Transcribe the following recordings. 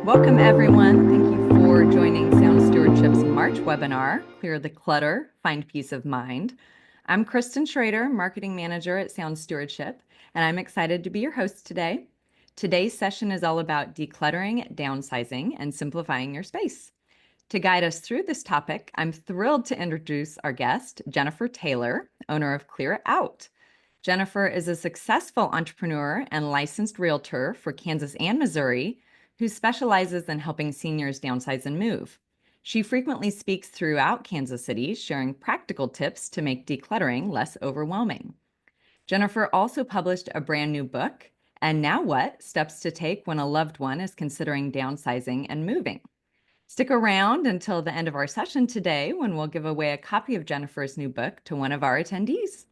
Welcome, everyone. Thank you for joining Sound Stewardship's March webinar, Clear the Clutter, Find Peace of Mind. I'm Kristin Schroeder, Marketing Manager at Sound Stewardship, and I'm excited to be your host today. Today's session is all about decluttering, downsizing, and simplifying your space. To guide us through this topic, I'm thrilled to introduce our guest, Jennifer Taylor, owner of Clear It Out. Jennifer is a successful entrepreneur and licensed realtor for Kansas and Missouri, who specializes in helping seniors downsize and move. She frequently speaks throughout Kansas City, sharing practical tips to make decluttering less overwhelming. Jennifer also published a brand new book, And Now What? Steps to Take When a Loved One is Considering Downsizing and Moving. Stick around until the end of our session today when we'll give away a copy of Jennifer's new book to one of our attendees.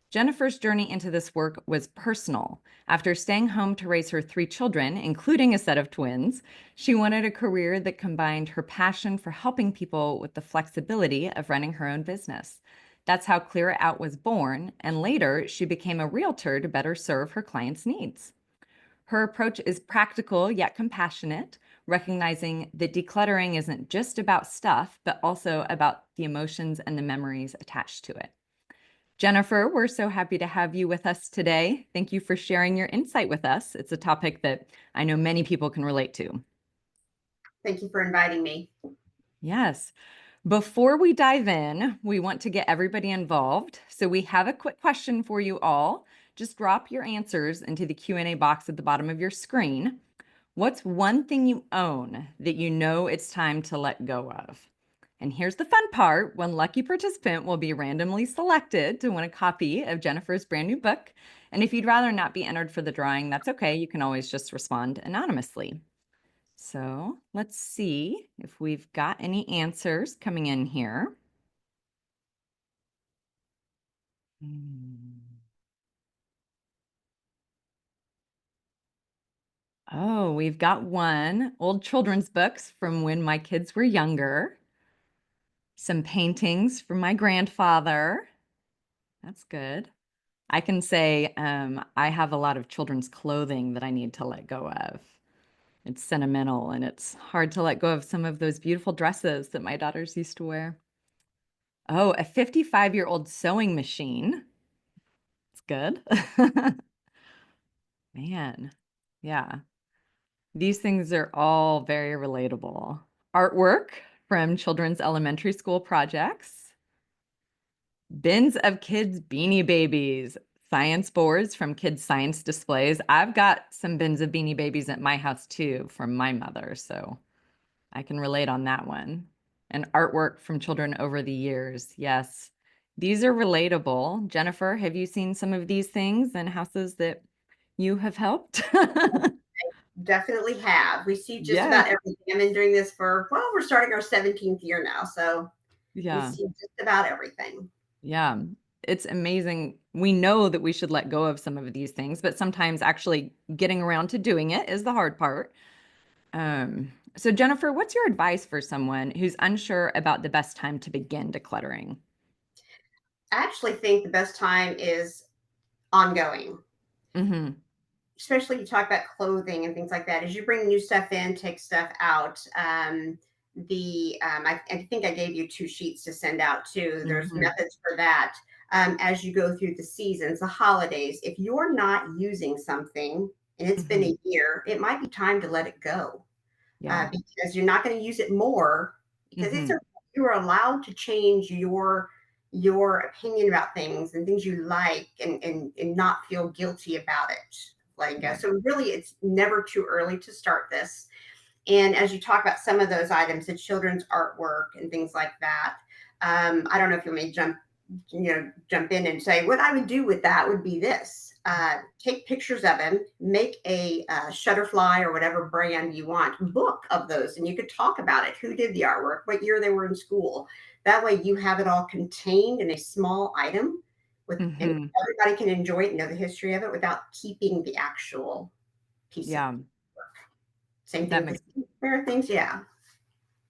Jennifer's journey into this work was personal. After staying home to raise her 3 children, including a set of twins, she wanted a career that combined her passion for helping people with the flexibility of running her own business. That's how Clear It Out was born, and later she became a realtor to better serve her clients' needs. Her approach is practical yet compassionate, recognizing that decluttering isn't just about stuff, but also about the emotions and the memories attached to it. Jennifer, we're so happy to have you with us today. Thank you for sharing your insight with us. It's a topic that I know many people can relate to. Thank you for inviting me. Yes. Before we dive in, we want to get everybody involved. So we have a quick question for you all. Just drop your answers into the Q&A box at the bottom of your screen. What's one thing you own that you know it's time to let go of? And here's the fun part. One lucky participant will be randomly selected to win a copy of Jennifer's brand new book. And if you'd rather not be entered for the drawing, that's okay. You can always just respond anonymously. So let's see if we've got any answers coming in here. Oh, we've got one. Old children's books from when my kids were younger. Some paintings from my grandfather. That's good. I can say I have a lot of children's clothing that I need to let go of. It's sentimental, and it's hard to let go of some of those beautiful dresses that my daughters used to wear. Oh, a 55-year-old sewing machine. It's good. Man, yeah. These things are all very relatable. Artwork from children's elementary school projects. Bins of kids' Beanie Babies. Science boards from kids' science displays. I've got some bins of Beanie Babies at my house too from my mother, so I can relate on that one. And artwork from children over the years. Yes, these are relatable. Jennifer, have you seen some of these things in houses that you have helped? Definitely have. We see just Yes. about everything. I've been doing this for, well, we're starting our 17th year now. So we Yeah. see just about everything. Yeah. It's amazing. We know that we should let go of some of these things, but sometimes actually getting around to doing it is the hard part. So Jennifer, what's your advice for someone who's unsure about the best time to begin decluttering? I actually think the best time is ongoing. Mm-hmm. Especially you talk about clothing and things like that. As you bring new stuff in, take stuff out. I think I gave you 2 sheets to send out too. There's Mm-hmm. methods for that. As you go through the seasons, the holidays, if you're not using something and it's been Mm-hmm. a year, it might be time to let it go, Yeah. because you're not going to use it more, because Mm-hmm. you're allowed to change your opinion about things and things you like, and not feel guilty about it. Like, Yeah. so really, it's never too early to start this. And as you talk about some of those items, the children's artwork and things like that, I don't know if you may jump in and say what I would do with that would be this: take pictures of them, make a Shutterfly or whatever brand you want book of those, and you could talk about it. Who did the artwork? What year they were in school? That way, you have it all contained in a small item, and Mm-hmm. everybody can enjoy it and know the history of it without keeping the actual piece of Yeah. work. Same thing That with makes the skincare things. Yeah.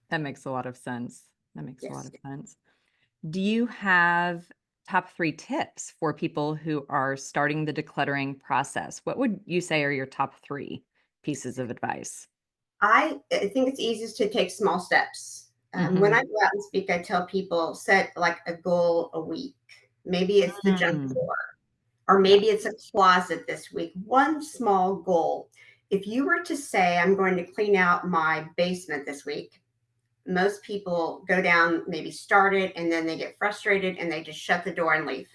that makes a lot of sense. That makes a lot Yes. of sense. Do you have top 3 tips for people who are starting the decluttering process, what would you say are your top 3 pieces of advice? I think it's easiest to take small steps. When I Mhm. go out and speak, I tell people set like a goal a week. Maybe it's the junk Mm. drawer, or Yeah. maybe it's a closet this week. One small goal. If you were to say, I'm going to clean out my basement this week, most people go down, maybe start it, and then they get frustrated and they just shut the door and leave.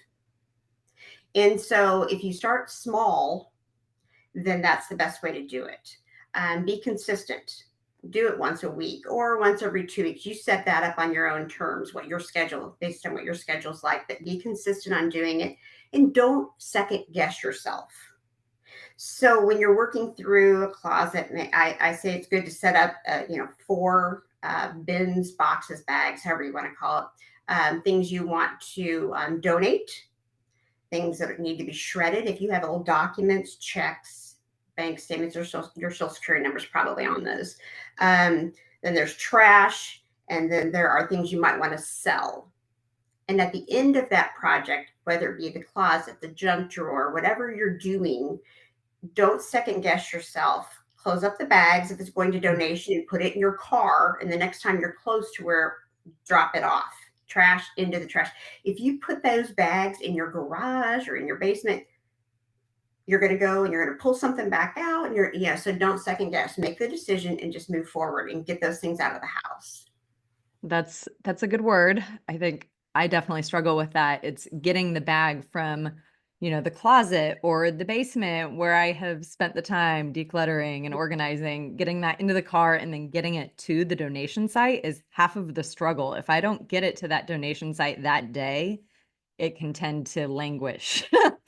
And so if you start small, then that's the best way to do it. Be consistent. Do it once a week or once every 2 weeks. You set that up on your own terms, what your schedule, based on what your schedule's like, but be consistent on doing it and don't second guess yourself. So when you're working through a closet, I say it's good to set up, 4 bins, boxes, bags, however you want to call it, things you want to donate, things that need to be shredded. If you have old documents, checks, bank statements, or your social security number is probably on those. Then there's trash, and then there are things you might want to sell. And at the end of that project, whether it be the closet, the junk drawer, whatever you're doing, don't second guess yourself. Close up the bags if it's going to Mm. donation and put it in your car. And the next time you're close to where, drop it off. Trash into the trash. If you put those bags in your garage or in your basement, you're going to go and you're going to pull something back out. And so don't second guess. Make the decision and just move forward and get those things out of the house. That's a good word. I think I definitely struggle with that. It's getting the bag from, the closet or the basement where I have spent the time decluttering and organizing, getting that into the car and then getting it to the donation site is half of the struggle. If I don't get it to that donation site that day, it can tend to languish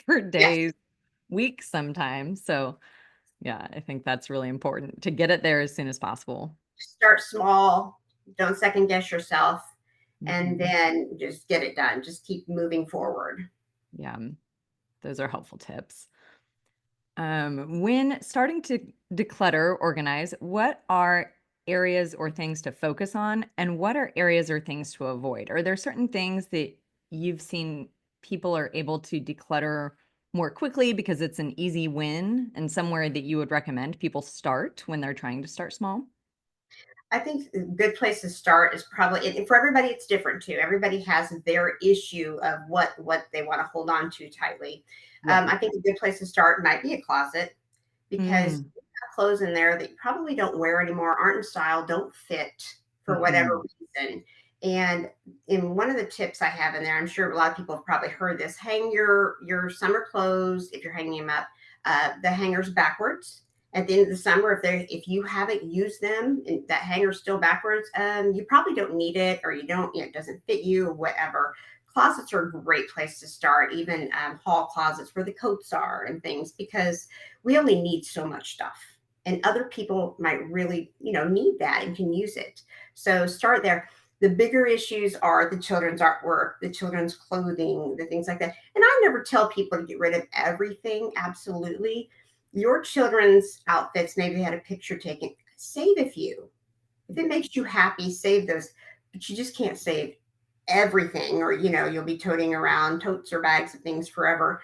for Yes. days, weeks sometimes. So, yeah, I think that's really important to get it there as soon as possible. Start small. Don't second guess yourself. And Mhm. then just get it done. Just keep moving forward. Yeah. Those are helpful tips. When starting to declutter, organize, what are areas or things to focus on, and what are areas or things to avoid? Are there certain things that you've seen people are able to declutter more quickly because it's an easy win, and somewhere that you would recommend people start when they're trying to start small? I think a good place to start is probably, and for everybody it's different too. Everybody has their issue of what they want to hold on to tightly. Right. I think a good place to start might be a closet because Mm. you have clothes in there that you probably don't wear anymore, aren't in style, don't fit for whatever Mhm. reason. And in one of the tips I have in there, I'm sure a lot of people have probably heard this: hang your summer clothes if you're hanging them up, the hangers backwards at the end of the summer. If you haven't used them and that hanger's still backwards, you probably don't need it, or you don't, it doesn't fit you or whatever. Closets are a great place to start, even hall closets where the coats are and things, because we only need so much stuff. And other people might really, need that and can use it. So start there. The bigger issues are the children's artwork, the children's clothing, the things like that. And I never tell people to get rid of everything, absolutely. Your children's outfits, maybe they had a picture taken, save a few. If it makes you happy, save those, but you just can't save everything, or you'll be toting around totes or bags of things forever.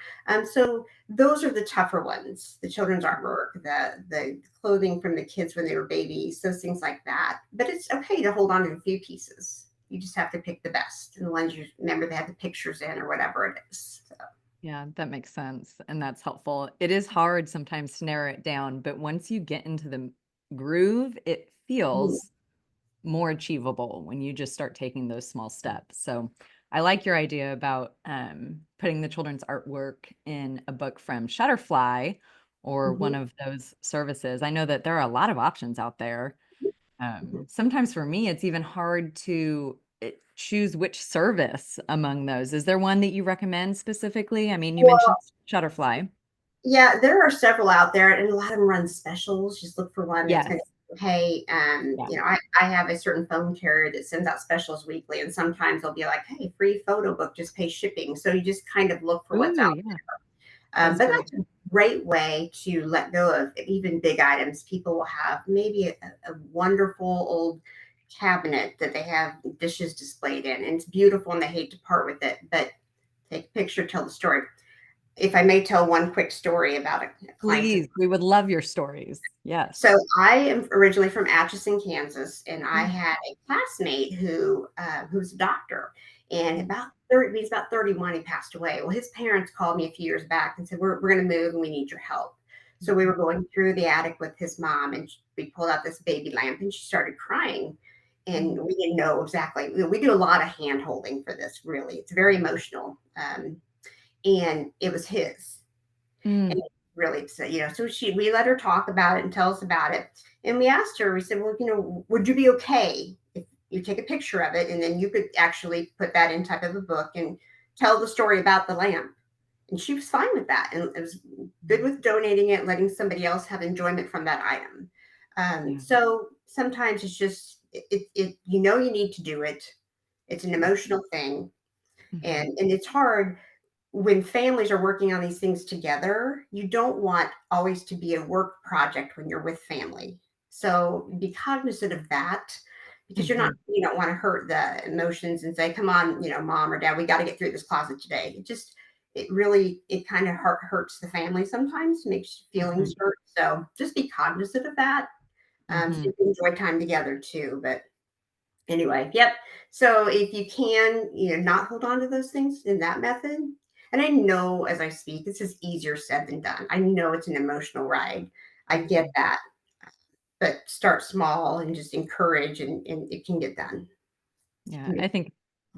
So those are the tougher ones: the children's artwork, the clothing from the kids when they were babies, those things like that. But it's okay to hold on to a few pieces. You just have to pick the best and the ones you remember they had the pictures in or whatever it is. So, Yeah, that makes sense, and that's helpful. It is hard sometimes to narrow it down, but once you get into the groove, it mhm, feels more achievable when you just start taking those small steps. So I like your idea about putting the children's artwork in a book from Shutterfly or one mhm. of those services. I know that there are a lot of options out there. Sometimes for me, it's even hard to choose which service among those. Is there one that you recommend specifically? I mean, you mentioned Shutterfly. Yeah, there are several out there, and a lot of them run specials. Just look for one that's Yes. going to pay. Yeah. I have a certain phone carrier that sends out specials weekly, and sometimes they'll be like, "Hey, free photo book, just pay shipping." So you just kind of look for what's Ooh, out. yeah, that's But great. that's a great way to let go of even big items. People will have maybe a wonderful old cabinet that they have dishes displayed in, and it's beautiful, and they hate to part with it, but take a picture, tell the story. If I may tell one quick story about a client. Please, we would love your stories. Yes. So I am originally from Atchison, Kansas, and I Mm, had a classmate who was a doctor, and mm, about 30, he's about 31, he passed away. Well, his parents called me a few years back and said, we're going to move and we need your help. So we mhm, were going through the attic with his mom, and we pulled out this baby lamp, and she started crying. And mm, we didn't know exactly. We do a lot of hand holding for this, really. It's very emotional. And it was his. And mm, really upset, so we let her talk about it and tell us about it. And we asked her, we said, well, would you be okay if you take a picture of it and then you could actually put that in type of a book and tell the story about the lamp? And she was fine with that. And it was good mm. with donating it, letting somebody else have enjoyment from that item. Yeah. So sometimes it's just, you need to do it. It's an Yeah. emotional thing. Mhm, And it's hard when families are working on these things together. You don't want always to be a work project when you're with family. So be cognizant of that, because mhm, you don't want to hurt the emotions and say, come on, mom or dad, we got to get through this closet today. It kind of hurts the family sometimes, makes mhm, feelings hurt. So just be cognizant of that. So mhm. you can enjoy time together too. But anyway, yep. So if you can, not hold on to those things in that method. And I know as I speak, this is easier said than done. I know it's an emotional ride. I get that. But start small and just encourage, and it can get done. Yeah, I think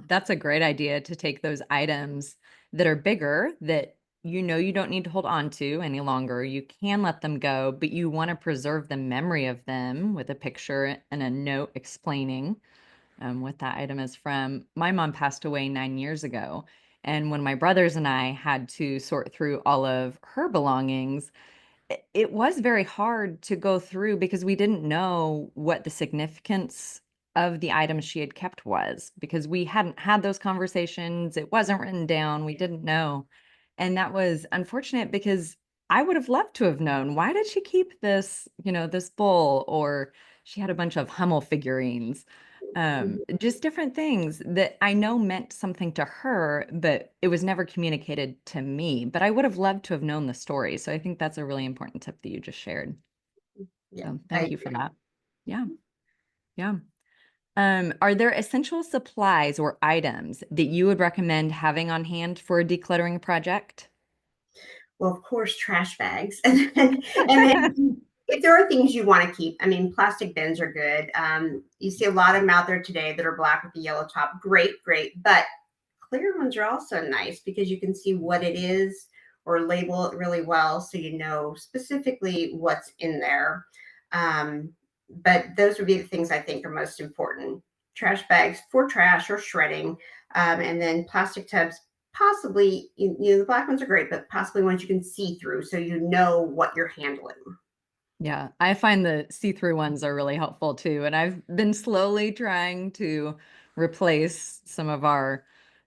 that's a great idea to take those items that are bigger that you don't need to hold on to any longer. You can let them go, but you want to preserve the memory of them with a picture and a note explaining what that item is from. My mom passed away 9 years ago. And when my brothers and I had to sort through all of her belongings, it was very hard to go through because we didn't know what the significance of the items she had kept was, because we hadn't had those conversations. It wasn't written down. We didn't know. And that was unfortunate because I would have loved to have known, why did she keep this, this bowl, or she had a bunch of Hummel figurines, Mhm. just different things that I know meant something to her, but it was never communicated to me. But I would have loved to have known the story. So I think that's a really important tip that you just shared. Yeah, So I thank you for agree. that. Yeah. Yeah. Are there essential supplies or items that you would recommend having on hand for a decluttering project? Well, of course, trash bags. And then if there are things you want to keep, I mean, plastic bins are good. You see a lot of them out there today that are black with a yellow top. Great, great. But clear ones are also nice because you can see what it is or label it really well so you know specifically what's in there. Um, but those would be the things I think are most important. Trash bags for trash or shredding, and then plastic tubs. Possibly, the black ones are great, but possibly ones you can see through so you know what you're handling. Yeah, I find the see-through ones are really helpful too. And I've been slowly trying to replace some of our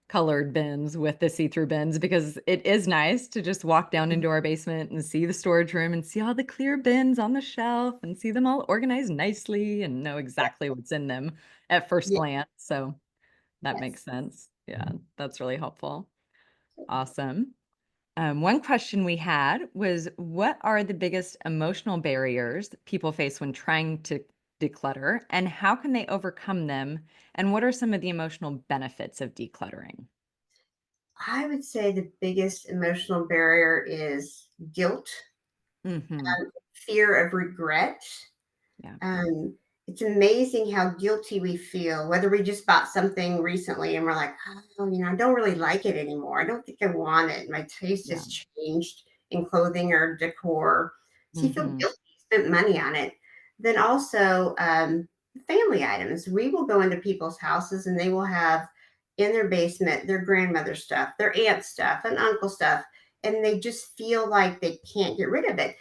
colored bins with the see-through bins, because it is nice to just walk down into our basement and see the storage room and see all the clear bins on the shelf and see them all organized nicely and know exactly what's in them at first Yeah. glance. So that makes Yes. sense. Yeah, that's really helpful. Awesome. One question we had was, what are the biggest emotional barriers that people face when trying to declutter, and how can they overcome them? And what are some of the emotional benefits of decluttering? I would say the biggest emotional barrier is guilt, Hmm. fear of regret. Yeah. Um, it's amazing how guilty we feel, whether we just bought something recently and we're like, oh, I don't really like it anymore. I don't think I want it. My taste Yeah. has changed in clothing or decor. So you feel Hmm. guilty, you spent money on it. Then also, family items. We will go into people's houses and they will have in their basement their grandmother stuff, their aunt stuff, and uncle stuff. And they just feel like they can't get rid of it,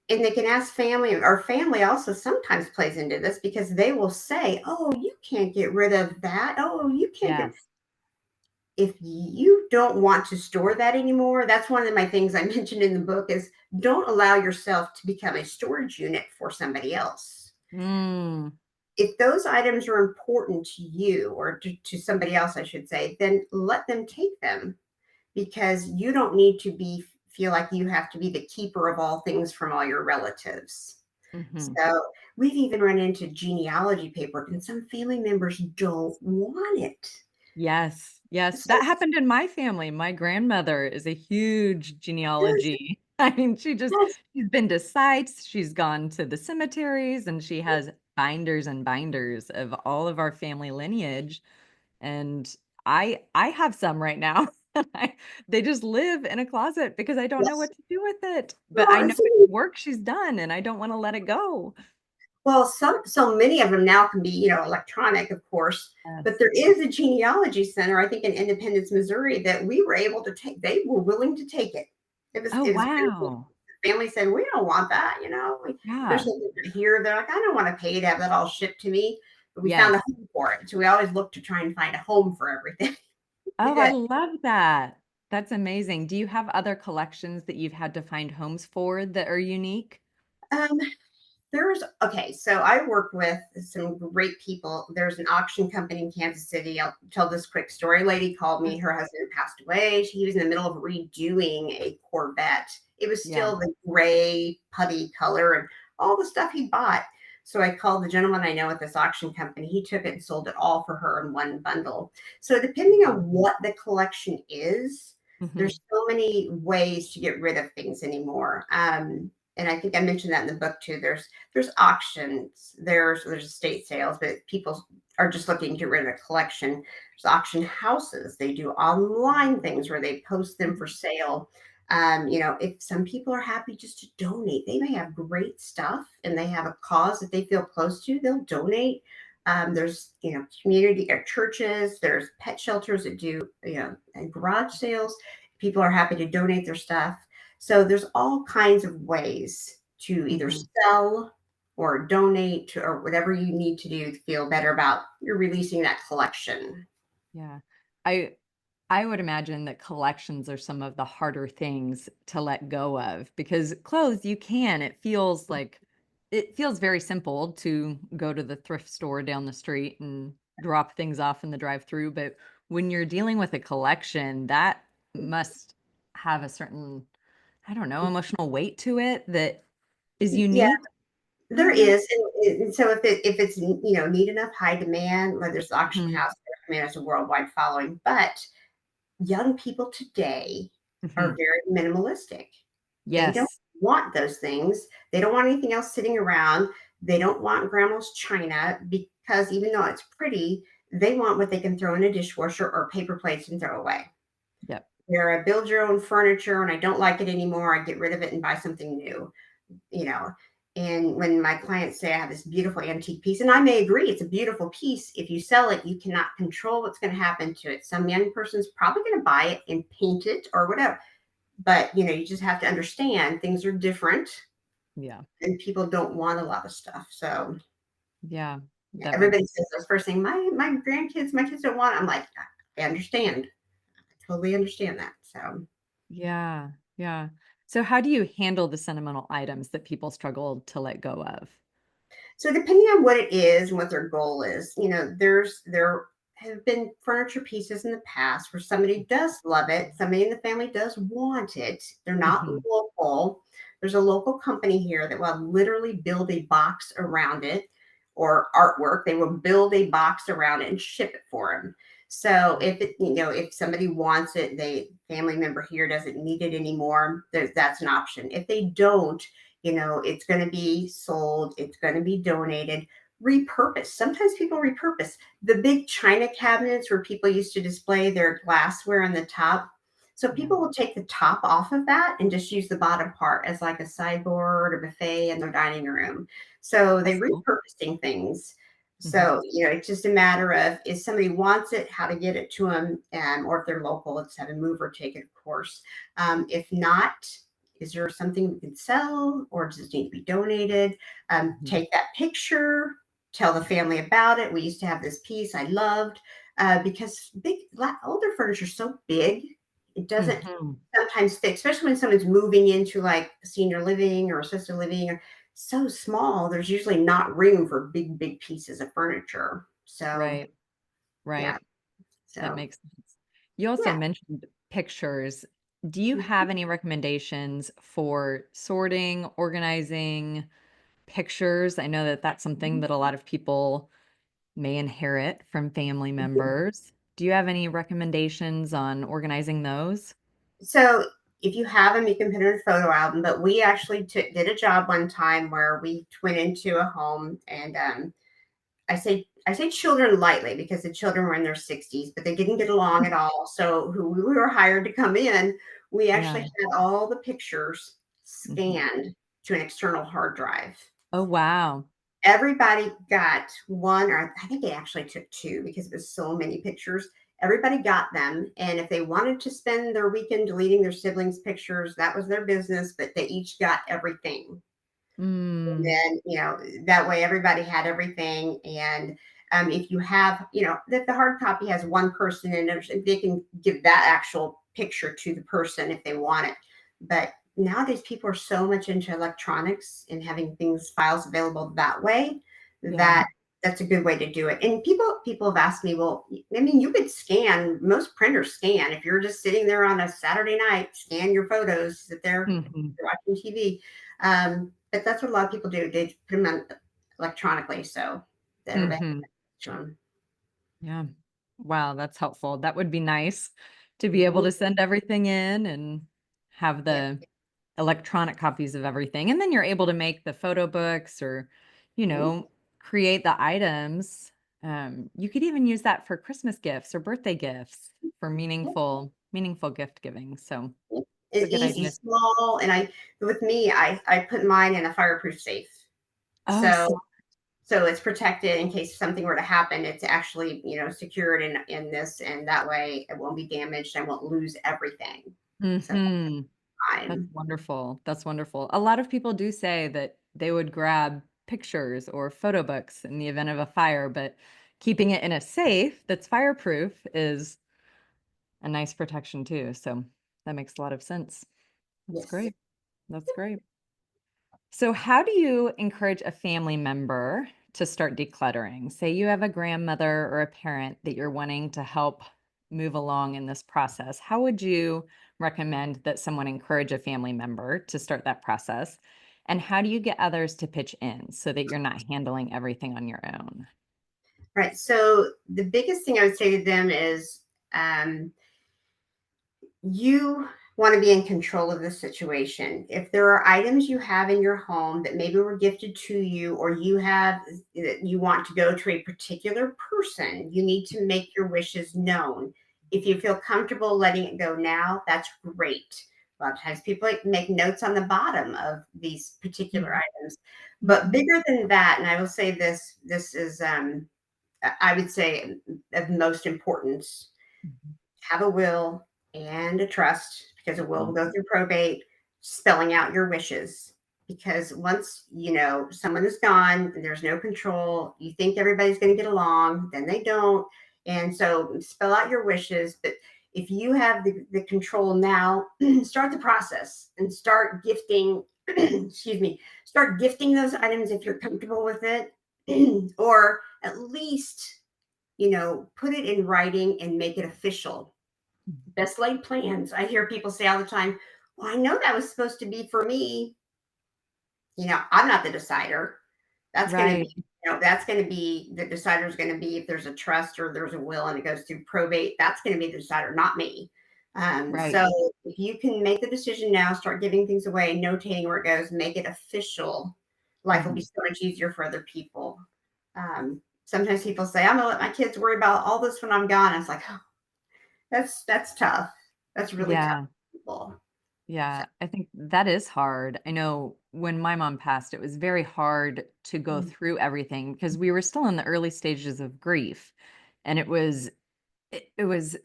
and they can ask family, or family also sometimes plays into this because they will say, oh, you can't get rid of that, oh, you can't get. Yes. If you don't want to store that anymore, that's one of my things I mentioned in the book is don't allow yourself to become a storage unit for somebody else. Mm, If those items are important to you, or to somebody else I should say, then let them take them. because you don't need to feel like you have to be the keeper of all things from all your relatives. Hmm. So we've even run into genealogy paperwork, and some family members don't want it. Yes, yes, So that happened in my family. My grandmother is a huge yes, genealogy. I mean, yes, she's been to sites, she's gone to the cemeteries, and she has binders and binders of all of our family lineage. And I have some right now. I, they just live in a closet because I don't know yes. what to do with it. But Well, I and know so it's work she's done, and I don't want to let it go. Well, so many of them now can be, electronic, of course, but Yes. there is a genealogy center, I think in Independence, Missouri, that we were able to take. They were willing to take it. Oh, It was really cool. wow. The family said, "We don't want that, there's Yeah. something here." They're like, "I don't want to pay to have that all shipped to me." But we found a Yes. home for it. So we always look to try and find a home for everything. We Oh, I did. love that. That's amazing. Do you have other collections that you've had to find homes for that are unique? Um, okay, so I work with some great people. There's an auction company in Kansas City. I'll tell this quick story. A lady called me, her husband passed away. He was in the middle of redoing a Corvette. It was Yeah. still the gray putty color and all the stuff he bought. So I called the gentleman I know at this auction company. He took it and sold it all for her in one bundle. So depending Wow. on what the collection is, Hmm. there's so many ways to get rid of things anymore. And I think I mentioned that in the book too. There's auctions, there's estate sales, but people are just looking to get rid of a collection. There's auction houses. They do online things where they post them for sale. If some people are happy just to donate, they may have great stuff and they have a cause that they feel close to, they'll donate. There's community or churches, there's pet shelters that do and garage sales. People are happy to donate their stuff. So there's all kinds of ways to either Hmm. sell or donate or whatever you need to do to feel better about you're releasing that collection. Yeah. I I would imagine that collections are some of the harder things to let go of because clothes you can. It feels very simple to go to the thrift store down the street and drop things off in the drive-through, but when you're dealing with a collection, that must have a certain, I don't know, emotional weight to it that is Yeah, unique. I there don't know. is. And so if it's need enough high demand, whether it's the auction Mhm. house, I mean, it's a worldwide following, but young people today are Mhm. very minimalistic. They don't Yes. want those things. They don't want anything else sitting around. They don't want grandma's china because even though it's pretty, they want what they can throw in a dishwasher or paper plates and throw away. Yep. They're a build your own furniture and I don't like it anymore. I get rid of it and buy something new, you know. And when my clients say I have this beautiful antique piece, and I may agree it's a beautiful piece, if you sell it, you cannot control what's going to happen to it. Some young person's probably going to buy it and paint it or whatever. But you just have to understand things are different Yeah. and people don't want a lot of stuff. So Yeah. yeah, That everybody makes says those first thing, my grandkids, my kids don't want it. I'm like, I understand. I totally understand that. Yeah, yeah. So how do you handle the sentimental items that people struggle to let go of? So depending on what it is and what their goal is, there have been furniture pieces in the past where somebody does love it, somebody in the family does want it. They're not Mhm. local. There's a local company here that will literally build a box around it or artwork. They will build a box around it and ship it for them. So if somebody wants it, they family member here doesn't need it anymore, that's an option. If they don't, it's going to be sold, it's going to be donated, repurposed. Sometimes people repurpose the big china cabinets where people used to display their glassware on the top. So Yeah, people will take the top off of that and just use the bottom part as like a sideboard or buffet in their dining room. So they that's cool. repurposing things. Mhm. So, it's just a matter of if somebody wants it, how to get it to them, or if they're local, let's have a mover take it, of course. If not, is there something we can sell or does it need to be donated? Mhm. Take that picture, tell the family about it. We used to have this piece I loved because older furniture is so big, it doesn't Mhm. sometimes fit, especially when someone's moving into like senior living or assisted living or so small. There's usually not room for big pieces of furniture. So Right, yeah, right. That so makes sense. You also yeah. mentioned pictures, do you have any recommendations for sorting, organizing pictures? I know that that's something that a lot of people may inherit from family members. Do you have any recommendations on organizing those? So if you have them, you can put in a photo album. But we actually did a job one time where we went into a home, and I say children lightly because the children were in their 60s, but they didn't get along at all. So who we were hired to come in, we actually Yeah. had all the pictures Mhm. scanned to an external hard drive. Oh, wow. Everybody got one, or I think they actually took two because it was so many pictures. Everybody got them. And if they wanted to spend their weekend deleting their siblings' pictures, that was their business, but they each got everything. And Mm, then, that way everybody had everything. And if you have, that the hard copy has one person in it, they can give that actual picture to the person if they want it. But nowadays, people are so much into electronics and having things, files available that way, yeah. that that's a good way to do it. And people have asked me, well, I mean, you could scan, most printers scan. If you're just sitting there on a Saturday night, scan your photos, sit there, Mhm. you're watching TV. But that's what a lot of people do. They put them on electronically, so that everybody Mhm. can watch them. Yeah. Wow, that's helpful. That would be nice to be able Mhm. to send everything in and have Yeah. the electronic copies of everything. And then you're able to make the photo books or, you Mhm. know, create the items. You could even use that for Christmas gifts or birthday gifts for Yep. meaningful gift giving. So Yep. it's a It's good easy, idea. small, and with me, I put mine in a fireproof safe. Oh, So so so it's protected in case something were to happen. It's actually, secured in this, and that way it won't be damaged. I won't lose everything. So that's hmm. That's fine. wonderful. That's wonderful. A lot of people do say that they would grab pictures or photo books in the event of a fire, but keeping it in a safe that's fireproof is a nice protection too. So that makes a lot of sense. That's Yes. great. That's great. So, how do you encourage a family member to start decluttering? Say you have a grandmother or a parent that you're wanting to help move along in this process. How would you recommend that someone encourage a family member to start that process? And how do you get others to pitch in so that you're not handling everything on your own? Right. So the biggest thing I would say to them is, um, you want to be in control of the situation. If there are items you have in your home that maybe were gifted to you, or you have that you want to go to a particular person, you need to make your wishes known. If you feel comfortable letting it go now, that's great. A lot of times people make notes on the bottom of these particular Mhm. items. But Mhm. bigger than that, and I will say this is I would say of most importance, Mhm. have a will and a trust, because a will Mhm. will go through probate, spelling out your wishes. Because once someone is gone and there's no control, you think everybody's going to get along, then they don't. And so spell out your wishes. But if you have the control now, start the process and start gifting, excuse me, start gifting those items if you're comfortable with it, or at least put it in writing and make it official. Best laid plans. I hear people say all the time, well, I know that was supposed to be for me. I'm not the decider. That's going to be, Right, that's going to be the decider is going to be if there's a trust or there's a will and it goes through probate. That's going to be the decider, not me. right. So if you can make the decision now, start giving things away, notating where it goes, make it official, life will be Mhm. so much easier for other people. Sometimes people say, I'm gonna let my kids worry about all this when I'm gone. It's like, oh, that's tough. That's really tough Yeah. for people. So, Yeah, I think that is hard. I know when my mom passed, it was very hard to go mm, through everything because we were still in the early stages of grief. And it was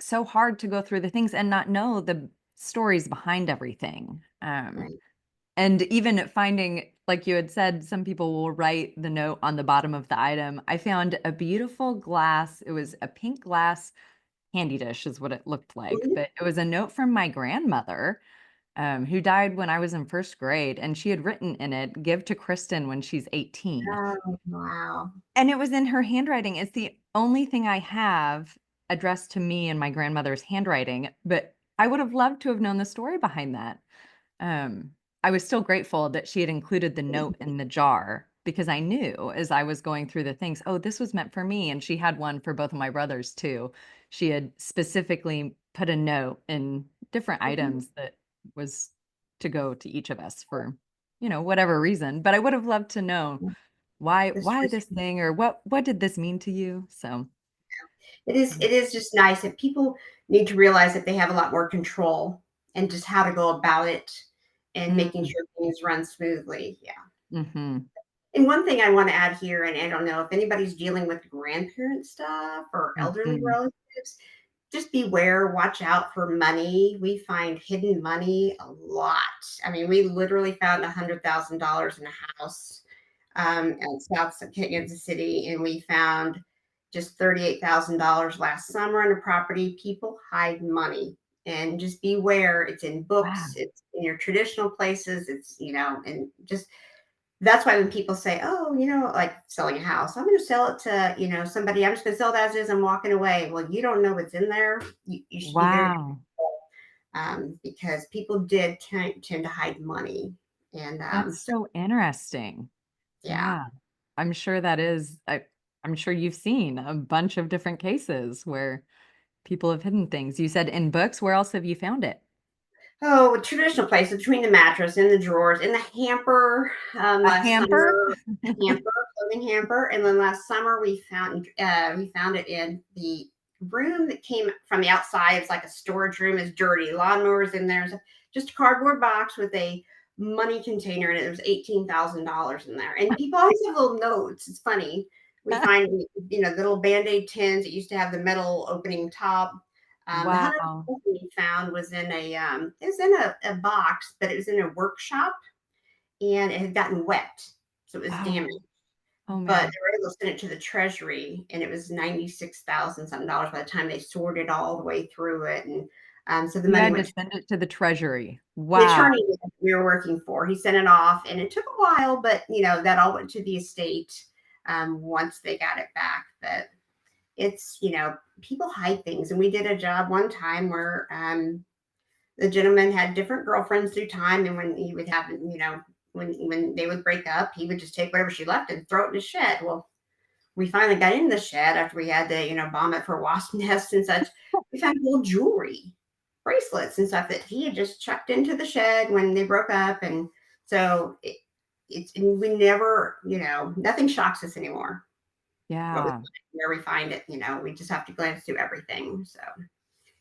so hard to go through the things and not know the stories behind everything. right. And even finding, like you had said, some people will write the note on the bottom of the item. I found a beautiful glass. It was a pink glass handy dish, is what it looked like, Mhm. but it was a note from my grandmother who died when I was in first grade. And she had written in it, give to Kristin when she's 18. Oh, wow. And it was in her handwriting. It's the only thing I have addressed to me in my grandmother's handwriting. But I would have loved to have known the story behind that. Um, I was still grateful that she had included the note in the jar because I knew as I was going through the things, oh, this was meant for me. And she had one for both of my brothers too. She had specifically put a note in different Mhm. items that was to go to each of us for, whatever reason. But I would have loved to know This why this thing or what did this mean to you? So, it is just nice that people need to realize that they have a lot more control and just how to go about it and making mm, sure things run smoothly. Yeah. mm-hmm. And one thing I want to add here, and I don't know if anybody's dealing with grandparent stuff or elderly Mm-hmm. relatives, just beware, watch out for money. We find hidden money a lot. I mean, we literally found $100,000 in a house at South Kansas City, and we found just $38,000 last summer in a property. People hide money, and just beware. It's in books. Wow. It's in your traditional places. It's and just that's why when people say, "Oh, like selling a house, I'm going to sell it to somebody. I'm just going to sell it as is. I'm walking away." Well, you don't know what's in there. You should be very Wow. because people did tend to hide money, and That's so so interesting. yeah. Yeah. I'm sure that is I'm sure you've seen a bunch of different cases where people have hidden things. You said in books, where else have you found it? Oh, traditional places between the mattress, in the drawers, in the hamper. A Last hamper? summer, hamper, clothing hamper, and then last summer we found it in the room that came from the outside. It's like a storage room. It's dirty. Lawnmowers in there. It's just a cardboard box with a money container in it. There's $18,000 in there, and people always have little notes. It's funny. We find the little Band-Aid tins that used to have the metal opening top. The hundred Wow. we found was in a box, but it was in a workshop and it had gotten wet, so it was Oh, damaged. oh But man. they were able to send it to the treasury, and it was 96,000 something dollars by the time they sorted all the way through it, and so the You money had to went to send it to the treasury. the Wow. attorney that we were working for. He sent it off, and it took a while, but that all went to the estate once they got it back. But it's people hide things, and we did a job one time where the gentleman had different girlfriends through time, and when he would have, when they would break up, he would just take whatever she left and throw it in the shed. Well, we finally got in the shed after we had to, bomb it for wasp nests and such. We found little jewelry, bracelets and stuff that he had just chucked into the shed when they broke up, and so and we never, nothing shocks us anymore. What we Yeah. find, where we find it, we just have to glance through everything. So.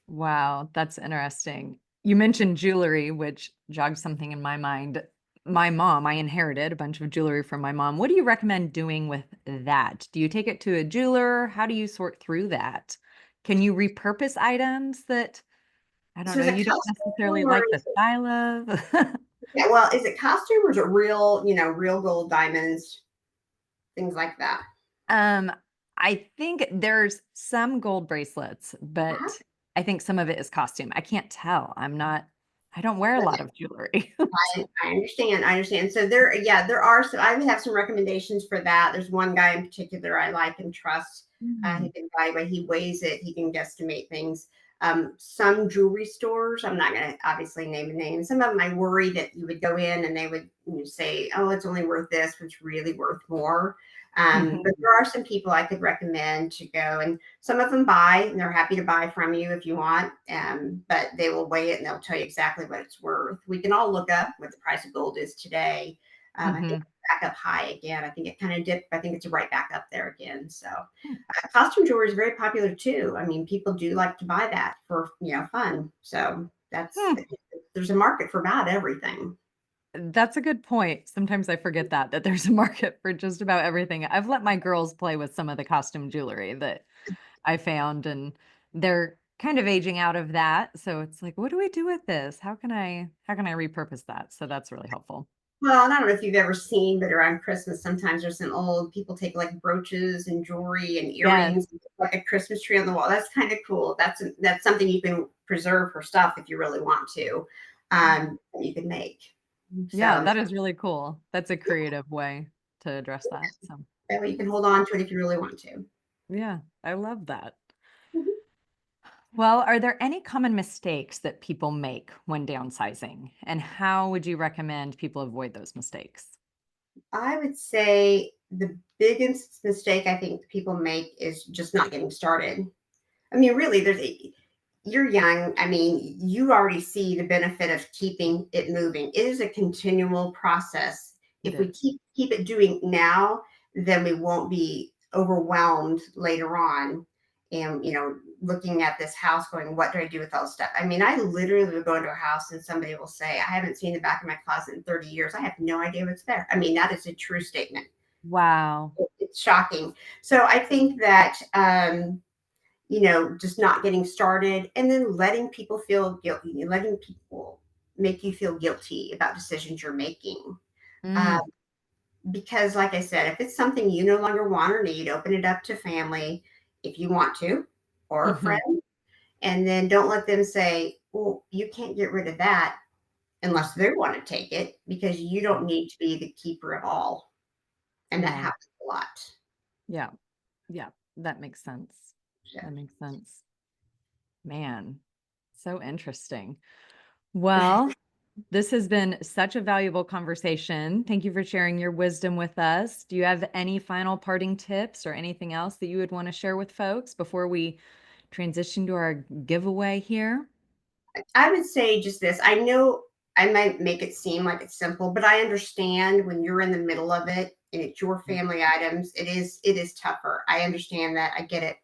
Wow, that's interesting. You mentioned jewelry, which jogged something in my mind. My mom, I inherited a bunch of jewelry from my mom. What do you recommend doing with that? Do you take it to a jeweler? How do you sort through that? Can you repurpose items that, I don't So know, is it you don't costume necessarily or like the style of? yeah, well, is it costume or is it real, real gold diamonds, things like that? Um, I think there's some gold bracelets, Uh-huh. but I think some of it is costume. I can't tell. I don't wear a lot Okay. of jewelry. I understand. I understand. So there are some. I would have some recommendations for that. There's one guy in particular I like and trust. He Mm, can evaluate. He weighs it. He can guesstimate things. Some jewelry stores. I'm not going to obviously name a name. Some of them I worry that you would go in and they would say, "Oh, it's only worth this," but it's really worth more. But mhm, there are some people I could recommend to go, and some of them buy, and they're happy to buy from you if you want. But they will weigh it and they'll tell you exactly what it's worth. We can all look up what the price of gold is today. I think mhm. it's back up high again. I think it kind of dipped. I think it's right back up there again. So costume jewelry is very popular too. I mean, people do like to buy that for fun. So Hmm, there's a market for about everything. that's a good point. Sometimes I forget that there's a market for just about everything. I've let my girls play with some of the costume jewelry that I found, and they're kind of aging out of that. So it's like, what do we do with this? How can I repurpose that? So that's really helpful. Well, and I don't know if you've ever seen, but around Christmas, sometimes there's some old people take like brooches and jewelry and Yes. earrings, and put, like a Christmas tree on the wall. That's kind of cool. That's something you can preserve for stuff if you really want to. That you can make. Yeah, So that is really cool. That's a creative way to address that. So, that way you can hold on to it if you really want to. yeah, I love that. Mhm. Well, are there any common mistakes that people make when downsizing? And how would you recommend people avoid those mistakes? I would say the biggest mistake I think people make is just not getting started. I mean, really, you're young. I mean, you already see the benefit of keeping it moving. It is a continual process. It If we is. keep it doing now, then we won't be overwhelmed later on. And looking at this house, going, "What do I do with all this stuff?" I mean, I literally would go into a house and somebody will say, "I haven't seen the back of my closet in 30 years. I have no idea what's there." I mean, that is a true statement. Wow. It's shocking. So I think that just not getting started and then letting people feel guilty, letting people make you feel guilty about decisions you're making. Uh, Mm. because, like I said, if it's something you no longer want or need, open it up to family if you want to, or a Hmm. friend. And then don't let them say, well, you can't get rid of that unless they want to take it because you don't need to be the keeper of all. And that Yeah. happens a lot. Yeah. Yeah. That makes sense. So. That makes sense. Man, so interesting. Well, this has been such a valuable conversation. Thank you for sharing your wisdom with us. Do you have any final parting tips or anything else that you would want to share with folks before we transition to our giveaway here? I would say just this. I know I might make it seem like it's simple, but I understand when you're in the middle of it and it's your family items, it is tougher. I understand that. I get it.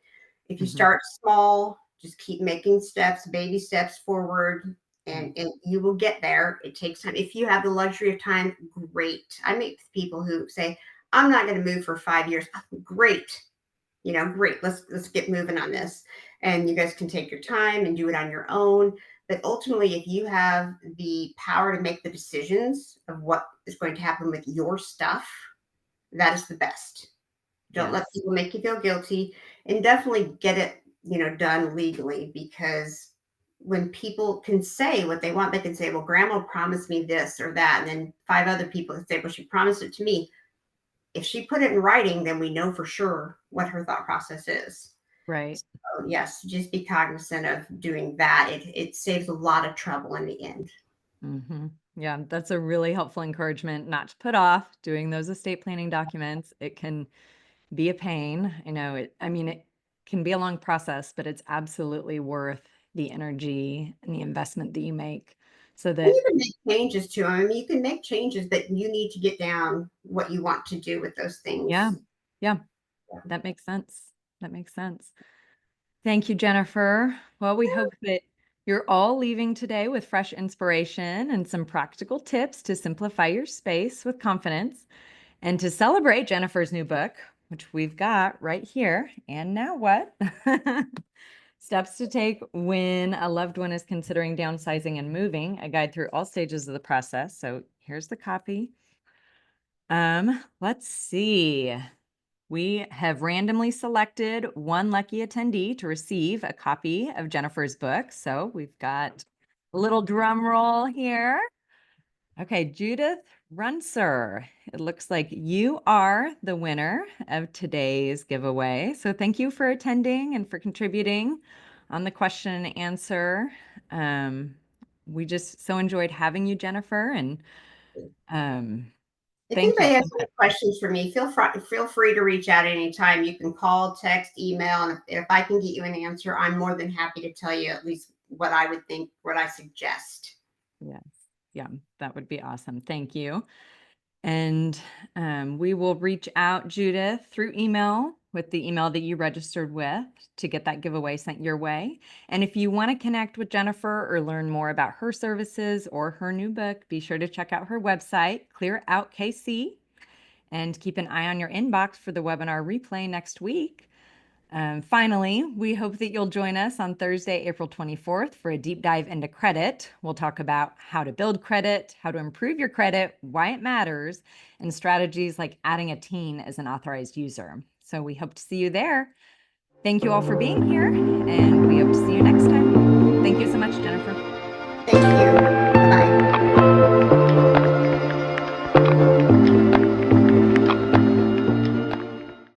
If you Mm-hmm. start small, just keep making steps, baby steps forward, and you will get there. It takes time. If you have the luxury of time, great. I meet people who say, I'm not going to move for 5 years. Great. Great. Let's get moving on this. And you guys can take your time and do it on your own. But ultimately, if you have the power to make the decisions of what is going to happen with your stuff, that is the best. Don't let Yes. people make you feel guilty, and definitely get it, done legally, because when people can say what they want, they can say, well, grandma promised me this or that. And then five other people can say, well, she promised it to me. If she put it in writing, then we know for sure what her thought process is. Right. So yes, just be cognizant of doing that. It saves a lot of trouble in the end. Mm-hmm. Yeah, that's a really helpful encouragement not to put off doing those estate planning documents. It can be a pain. I know it, I mean, it can be a long process, but it's absolutely worth the energy and the investment that you make so And that, you can make changes to them. I mean, you can make changes, but you need to get down what you want to do with those yeah, things. yeah, Yeah. that makes sense. That makes sense. Thank you, Jennifer. Well, we hope that you're all leaving today with fresh inspiration and some practical tips to simplify your space with confidence. And to celebrate Jennifer's new book, which we've got right here, and now what? Steps to take when a loved one is considering downsizing and moving, a guide through all stages of the process. So here's the copy. Let's see. We have randomly selected one lucky attendee to receive a copy of Jennifer's book. So we've got a little drum roll here. Okay, Judith Runser. It looks like you are the winner of today's giveaway. So thank you for attending and for contributing on the question and answer. Um, we just so enjoyed having you, Jennifer, and um, If thank you anybody so has much. any questions for me, feel free to reach out anytime. You can call, text, email, and if I can get you an answer, I'm more than happy to tell you at least what I would think, what I suggest. Yes, yeah, that would be awesome. Thank you. And we will reach out, Judith, through email with the email that you registered with to get that giveaway sent your way. And if you want to connect with Jennifer or learn more about her services or her new book, be sure to check out her website, Clear Out KC, and keep an eye on your inbox for the webinar replay next week. Finally, we hope that you'll join us on Thursday, April 24th for a deep dive into credit. We'll talk about how to build credit, how to improve your credit, why it matters, and strategies like adding a teen as an authorized user. So we hope to see you there. Thank you all for being here, and we hope to see you next time. Thank you so much, Jennifer. Thank you.